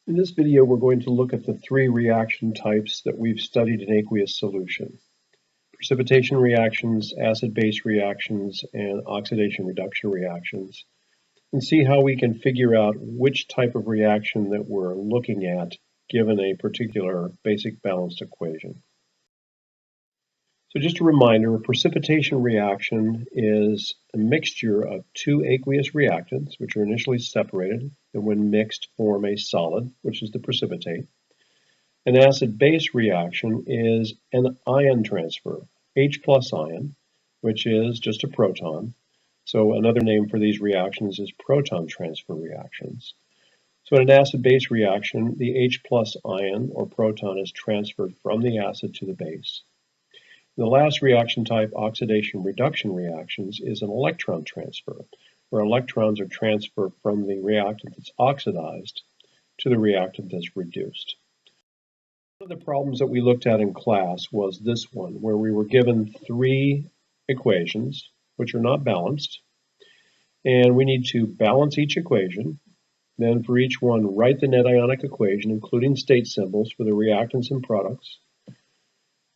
In this video, we're going to look at the three reaction types that we've studied in aqueous solution: precipitation reactions, acid-base reactions, and oxidation-reduction reactions, and see how we can figure out which type of reaction that we're looking at given a particular basic balanced equation. So just a reminder, a precipitation reaction is a mixture of two aqueous reactants, which are initially separated, and when mixed form a solid, which is the precipitate. An acid-base reaction is an ion transfer, H plus ion, which is just a proton. So another name for these reactions is proton transfer reactions. So in an acid-base reaction, the H plus ion or proton is transferred from the acid to the base. The last reaction type, oxidation-reduction reactions, is an electron transfer, where electrons are transferred from the reactant that's oxidized to the reactant that's reduced. One of the problems that we looked at in class was this one, where we were given three equations, which are not balanced, and we need to balance each equation. Then for each one, write the net ionic equation, including state symbols for the reactants and products.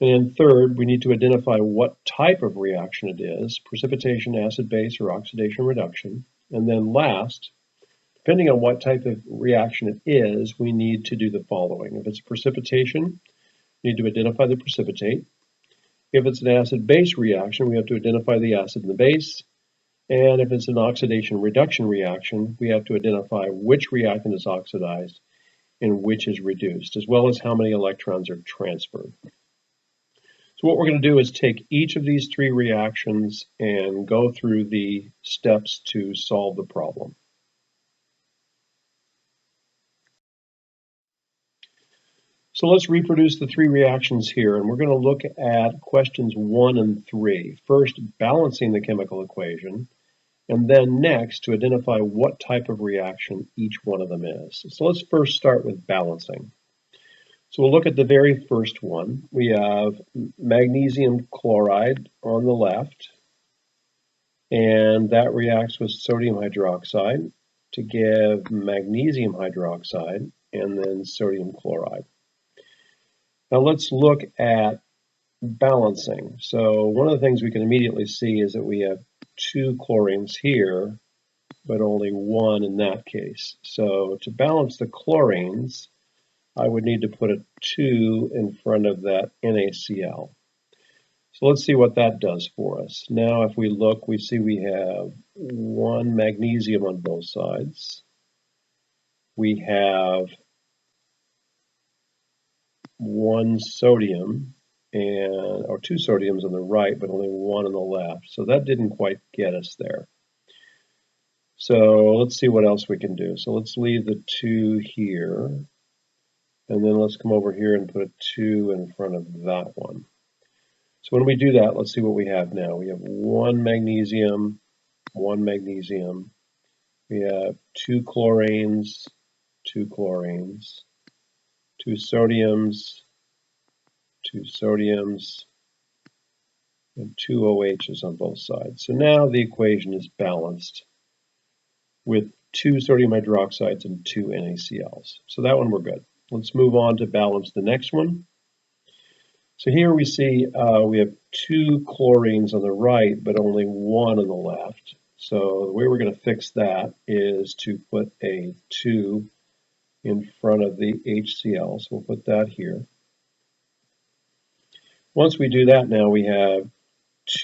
And then third, we need to identify what type of reaction it is: precipitation, acid-base, or oxidation-reduction. And then last, depending on what type of reaction it is, we need to do the following. If it's precipitation, we need to identify the precipitate. If it's an acid-base reaction, we have to identify the acid and the base. And if it's an oxidation-reduction reaction, we have to identify which reactant is oxidized and which is reduced, as well as how many electrons are transferred. So what we're going to do is take each of these three reactions and go through the steps to solve the problem. So let's reproduce the three reactions here, and we're going to look at questions 1 and 3. First, balancing the chemical equation, and then next to identify what type of reaction each one of them is. So let's first start with balancing. So we'll look at the very first one. We have magnesium chloride on the left, and that reacts with sodium hydroxide to give magnesium hydroxide and then sodium chloride. Now let's look at balancing. So one of the things we can immediately see is that we have two chlorines here, but only one in that case. So to balance the chlorines, I would need to put a 2 in front of that NaCl. So let's see what that does for us. Now if we look, we see we have one magnesium on both sides. We have one sodium, or two sodiums on the right, but only one on the left. So that didn't quite get us there. So let's see what else we can do. So let's leave the 2 here. And then let's come over here and put a 2 in front of that one. So when we do that, let's see what we have now. We have one magnesium. We have two chlorines, two sodiums, and two OHs on both sides. So now the equation is balanced with 2 sodium hydroxides and 2 NaCls. So that one we're good. Let's move on to balance the next one. So here we see we have 2 chlorines on the right, but only one on the left. So the way we're going to fix that is to put a 2 in front of the HCl. So we'll put that here. Once we do that, now we have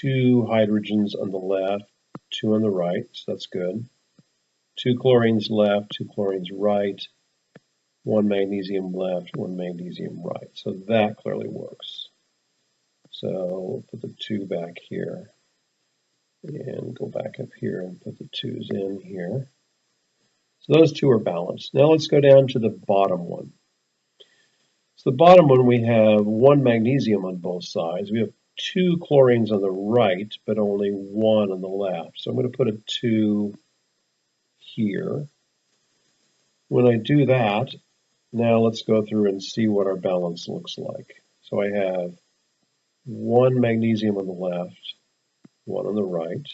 2 hydrogens on the left, 2 on the right, so that's good. 2 chlorines left, 2 chlorines right. One magnesium left, one magnesium right. So that clearly works. So we'll put the 2 back here and go back up here and put the 2s in here. So those 2 are balanced. Now let's go down to the bottom one. So the bottom one, we have one magnesium on both sides. We have 2 chlorines on the right, but only one on the left. So I'm going to put a 2 here. When I do that, now let's go through and see what our balance looks like. So I have one magnesium on the left, one on the right,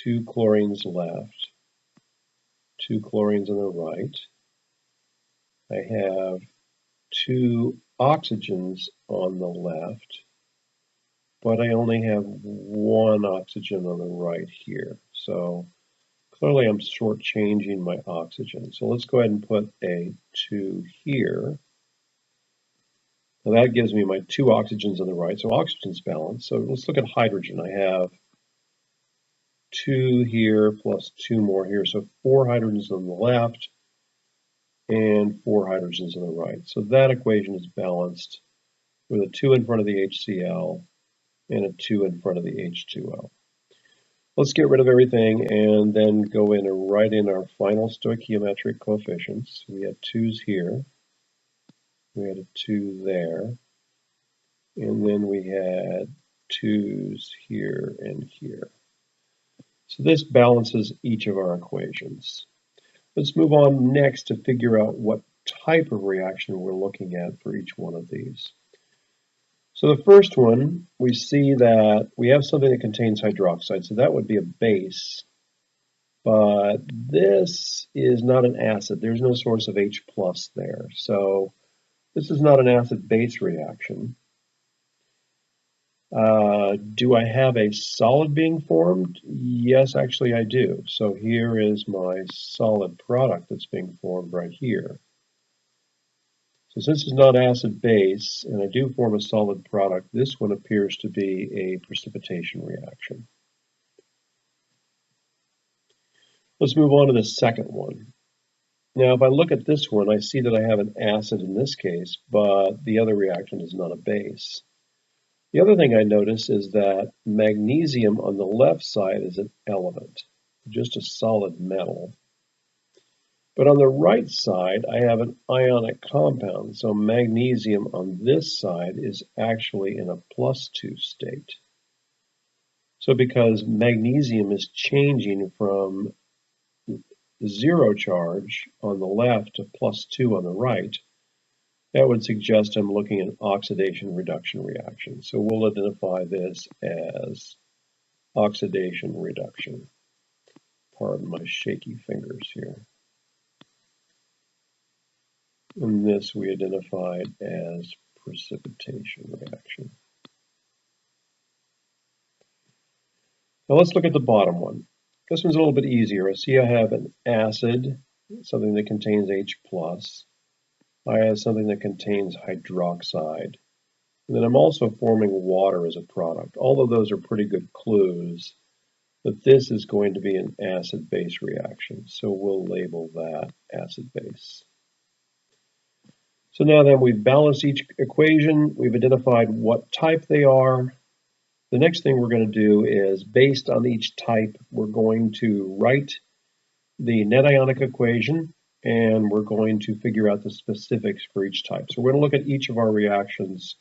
2 chlorines left, 2 chlorines on the right, I have 2 oxygens on the left, but I only have 1 oxygen on the right here. So clearly I'm shortchanging my oxygen. So let's go ahead and put a 2 here. Now that gives me my 2 oxygens on the right, so oxygen's balanced. So let's look at hydrogen. I have 2 here plus 2 more here, so 4 hydrogens on the left and 4 hydrogens on the right. So that equation is balanced with a 2 in front of the HCl and a 2 in front of the H2O. Let's get rid of everything and then go in and write in our final stoichiometric coefficients. We had 2's here, we had a 2 there, and then we had 2's here and here. So this balances each of our equations. Let's move on next to figure out what type of reaction we're looking at for each one of these. So the first one, we see that we have something that contains hydroxide, so that would be a base. But this is not an acid. There's no source of H plus there. So this is not an acid-base reaction. Do I have a solid being formed? Yes, actually I do. So here is my solid product that's being formed right here. So since it's not acid-base, and I do form a solid product, this one appears to be a precipitation reaction. Let's move on to the second one. Now, if I look at this one, I see that I have an acid in this case, but the other reaction is not a base. The other thing I notice is that magnesium on the left side is an element, just a solid metal. But on the right side, I have an ionic compound, so magnesium on this side is actually in a +2 state. So because magnesium is changing from 0 charge on the left to +2 on the right, that would suggest I'm looking at oxidation reduction reaction. So we'll identify this as oxidation reduction. Pardon my shaky fingers here. And this we identified as precipitation reaction. Now let's look at the bottom one. This one's a little bit easier. I see I have an acid, something that contains H+. I have something that contains hydroxide. And then I'm also forming water as a product. All of those are pretty good clues that this is going to be an acid-base reaction. So we'll label that acid-base. So now that we've balanced each equation, we've identified what type they are. The next thing we're going to do is, based on each type, we're going to write the net ionic equation, and we're going to figure out the specifics for each type. So we're going to look at each of our reactions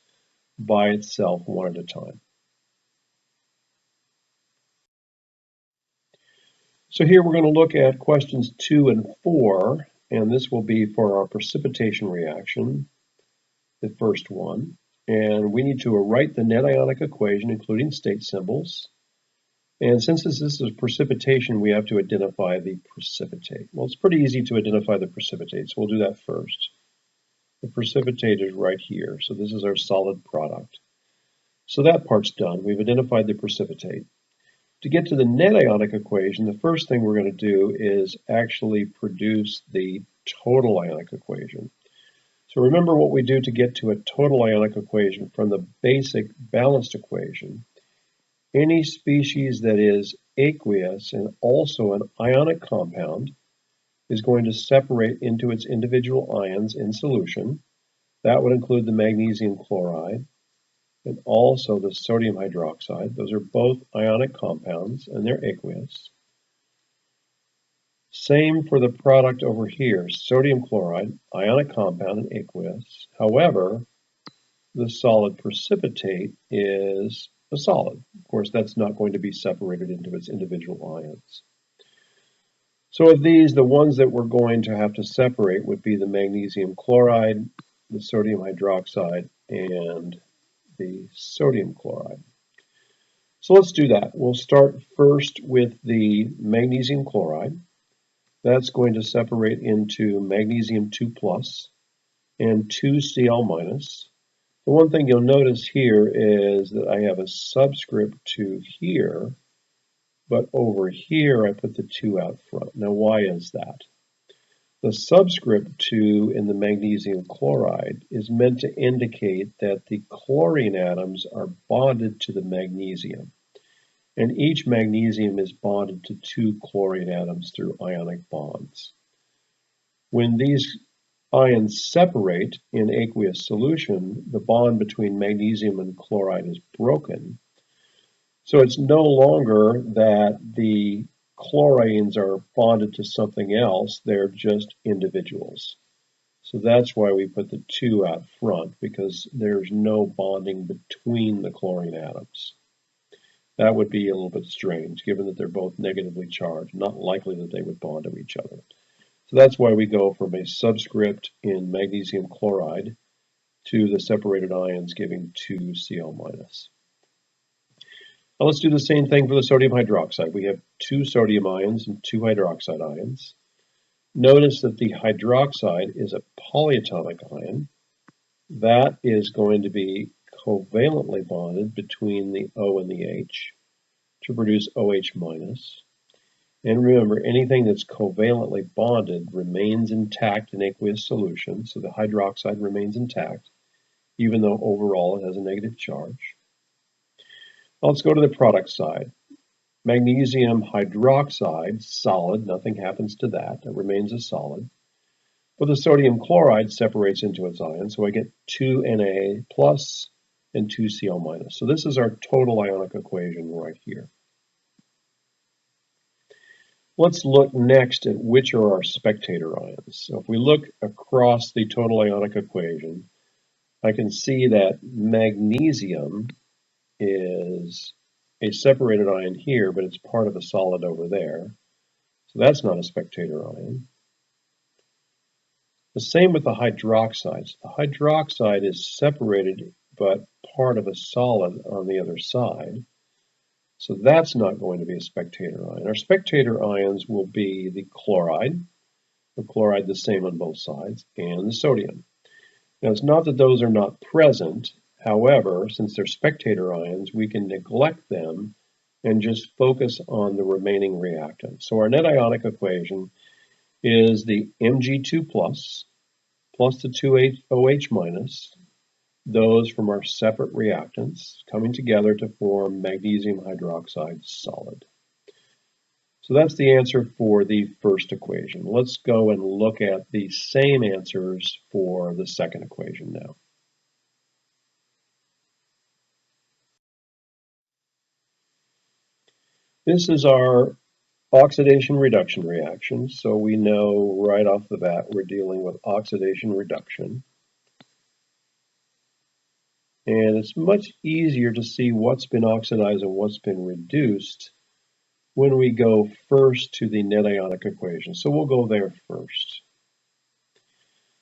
by itself one at a time. So here we're going to look at questions 2 and 4, and this will be for our precipitation reaction, the first one. And we need to write the net ionic equation, including state symbols. And since this is precipitation, we have to identify the precipitate. Well, it's pretty easy to identify the precipitate, so we'll do that first. The precipitate is right here, so this is our solid product. So that part's done. We've identified the precipitate. To get to the net ionic equation, the first thing we're going to do is actually produce the total ionic equation. So remember what we do to get to a total ionic equation from the basic balanced equation. Any species that is aqueous and also an ionic compound is going to separate into its individual ions in solution. That would include the magnesium chloride and also the sodium hydroxide. Those are both ionic compounds and they're aqueous. Same for the product over here, sodium chloride, ionic compound and aqueous. However, the solid precipitate is a solid. Of course, that's not going to be separated into its individual ions. So of these, the ones that we're going to have to separate would be the magnesium chloride, the sodium hydroxide, and the sodium chloride. So let's do that. We'll start first with the magnesium chloride. That's going to separate into magnesium 2+, and 2Cl minus. The one thing you'll notice here is that I have a subscript 2 here, but over here I put the 2 out front. Now why is that? The subscript 2 in the magnesium chloride is meant to indicate that the chlorine atoms are bonded to the magnesium, and each magnesium is bonded to 2 chlorine atoms through ionic bonds. When these ions separate in aqueous solution, the bond between magnesium and chloride is broken. So it's no longer that the chlorines are bonded to something else, they're just individuals. So that's why we put the 2 out front, because there's no bonding between the chlorine atoms. That would be a little bit strange, given that they're both negatively charged, not likely that they would bond to each other. So that's why we go from a subscript in magnesium chloride to the separated ions giving 2Cl minus. Now let's do the same thing for the sodium hydroxide. We have 2 sodium ions and 2 hydroxide ions. Notice that the hydroxide is a polyatomic ion. That is going to be covalently bonded between the O and the H to produce OH minus. And remember, anything that's covalently bonded remains intact in aqueous solution, so the hydroxide remains intact, even though overall it has a negative charge. Now let's go to the product side. Magnesium hydroxide, solid, nothing happens to that, it remains a solid. But the sodium chloride separates into its ions, so I get 2Na plus and 2Cl minus. So this is our total ionic equation right here. Let's look next at which are our spectator ions. So if we look across the total ionic equation, I can see that magnesium is a separated ion here, but it's part of a solid over there. So that's not a spectator ion. The same with the hydroxides. The hydroxide is separated, but part of a solid on the other side. So that's not going to be a spectator ion. Our spectator ions will be the chloride the same on both sides, and the sodium. Now it's not that those are not present. However, since they're spectator ions, we can neglect them and just focus on the remaining reactant. So our net ionic equation is the Mg2 plus the 2OH minus, those from our separate reactants coming together to form magnesium hydroxide solid. So that's the answer for the first equation. Let's go and look at the same answers for the second equation now. This is our oxidation reduction reaction, so we know right off the bat we're dealing with oxidation reduction. And it's much easier to see what's been oxidized and what's been reduced when we go first to the net ionic equation. So we'll go there first.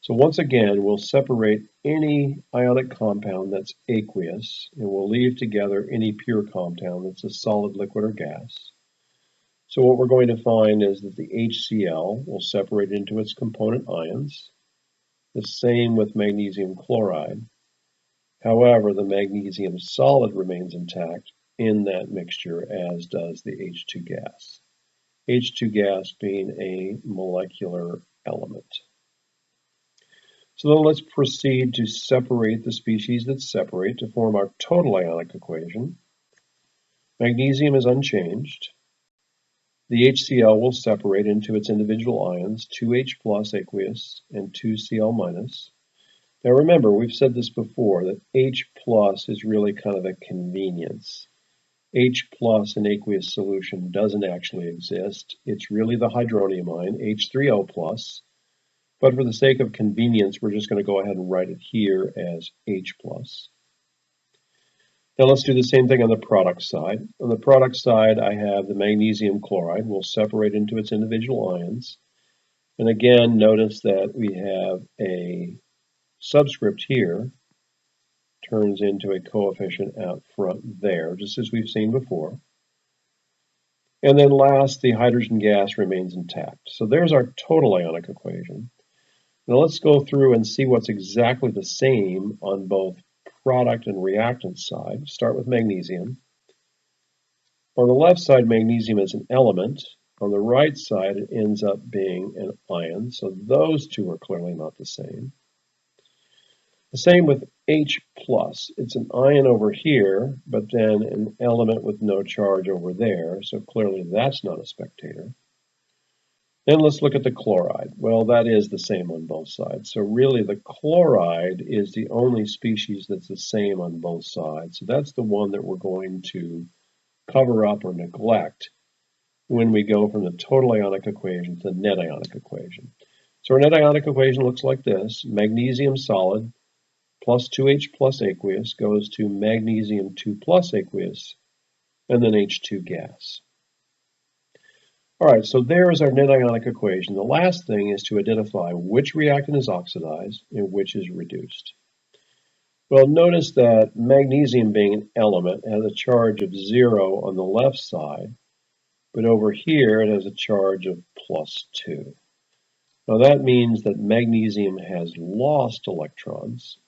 So once again, we'll separate any ionic compound that's aqueous, and we'll leave together any pure compound that's a solid, liquid, or gas. So what we're going to find is that the HCl will separate into its component ions. The same with magnesium chloride. However, the magnesium solid remains intact in that mixture, as does the H2 gas. H2 gas being a molecular element. So then let's proceed to separate the species that separate to form our total ionic equation. Magnesium is unchanged. The HCl will separate into its individual ions, 2H plus aqueous and 2Cl minus. Now remember, we've said this before, that H plus is really kind of a convenience. H plus in aqueous solution doesn't actually exist. It's really the hydronium ion, H3O plus. But for the sake of convenience, we're just going to go ahead and write it here as H plus. Now let's do the same thing on the product side. On the product side, I have the magnesium chloride will separate into its individual ions. And again, notice that we have a subscript here turns into a coefficient out front there, just as we've seen before. And then last, the hydrogen gas remains intact. So there's our total ionic equation. Now let's go through and see what's exactly the same on both product and reactant side. Start with magnesium. On the left side, magnesium is an element. On the right side, it ends up being an ion. So those two are clearly not the same. The same with H+. It's an ion over here, but then an element with no charge over there. So clearly that's not a spectator. Then let's look at the chloride. Well, that is the same on both sides. So really the chloride is the only species that's the same on both sides. So that's the one that we're going to cover up or neglect when we go from the total ionic equation to the net ionic equation. So our net ionic equation looks like this. Magnesium solid plus 2H plus aqueous goes to magnesium 2 plus aqueous, and then H2 gas. All right, so there is our net ionic equation. The last thing is to identify which reactant is oxidized and which is reduced. Well, notice that magnesium being an element has a charge of 0 on the left side, but over here it has a charge of +2. Now that means that magnesium has lost electrons.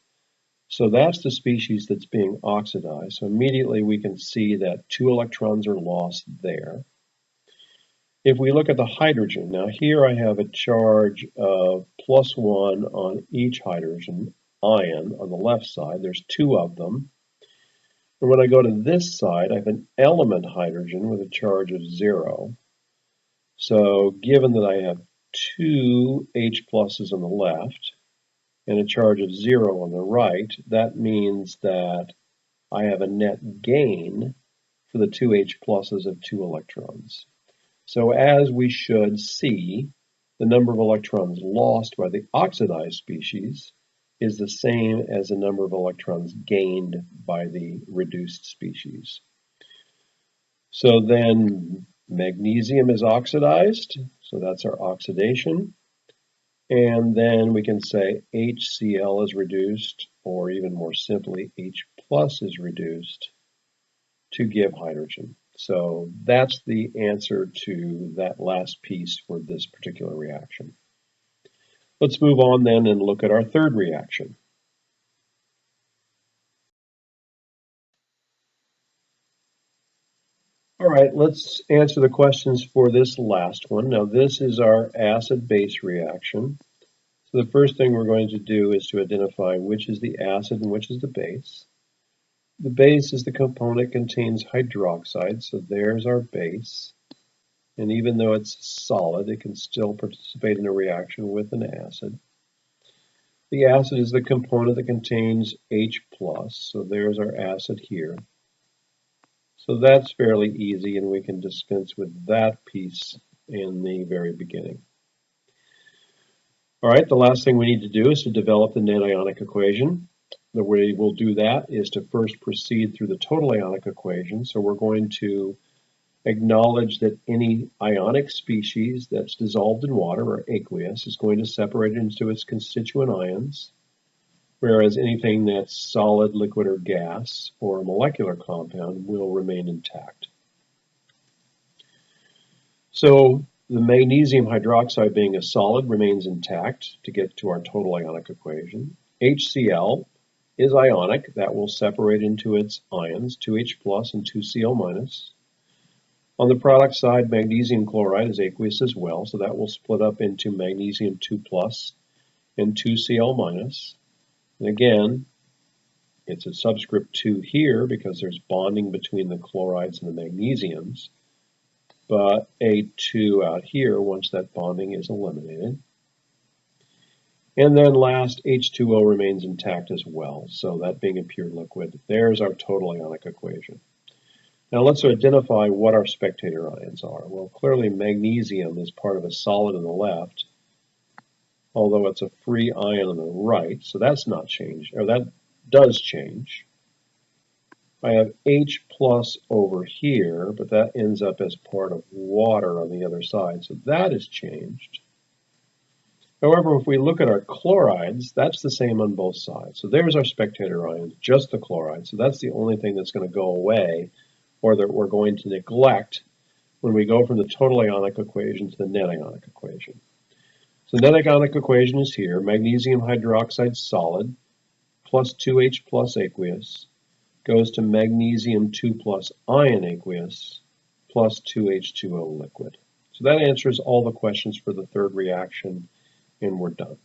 So that's the species that's being oxidized. So immediately we can see that 2 electrons are lost there. If we look at the hydrogen, now here I have a charge of +1 on each hydrogen ion on the left side. There's 2 of them. And when I go to this side, I have an element hydrogen with a charge of 0. So given that I have 2 H pluses on the left and a charge of 0 on the right, that means that I have a net gain for the 2 H pluses of 2 electrons. So as we should see, the number of electrons lost by the oxidized species is the same as the number of electrons gained by the reduced species. So then magnesium is oxidized, so that's our oxidation. And then we can say HCl is reduced, or even more simply, H plus is reduced to give hydrogen. So that's the answer to that last piece for this particular reaction. Let's move on then and look at our third reaction. All right, let's answer the questions for this last one. Now this is our acid-base reaction. So the first thing we're going to do is to identify which is the acid and which is the base. The base is the component that contains hydroxide, so there's our base. And even though it's solid, it can still participate in a reaction with an acid. The acid is the component that contains H+, so there's our acid here. So that's fairly easy, and we can dispense with that piece in the very beginning. All right, the last thing we need to do is to develop the net ionic equation. The way we'll do that is to first proceed through the total ionic equation. So we're going to acknowledge that any ionic species that's dissolved in water, or aqueous, is going to separate into its constituent ions, whereas anything that's solid, liquid, or gas, or a molecular compound will remain intact. So the magnesium hydroxide being a solid remains intact to get to our total ionic equation. HCl is ionic. That will separate into its ions, 2H plus and 2Cl minus. On the product side, magnesium chloride is aqueous as well, so that will split up into magnesium 2 plus and 2Cl minus. And again, it's a subscript 2 here because there's bonding between the chlorides and the magnesiums, but a 2 out here once that bonding is eliminated. And then last, H2O remains intact as well, so that being a pure liquid. There's our total ionic equation. Now let's identify what our spectator ions are. Well, clearly magnesium is part of a solid on the left, although it's a free ion on the right, so that's not changed, or that does change. I have H plus over here, but that ends up as part of water on the other side, so that is changed. However, if we look at our chlorides, that's the same on both sides. So there's our spectator ions, just the chloride. So that's the only thing that's going to go away, or that we're going to neglect when we go from the total ionic equation to the net ionic equation. So the net ionic equation is here. Magnesium hydroxide solid plus 2H plus aqueous goes to magnesium 2 plus ion aqueous plus 2H2O liquid. So that answers all the questions for the third reaction, and we're done.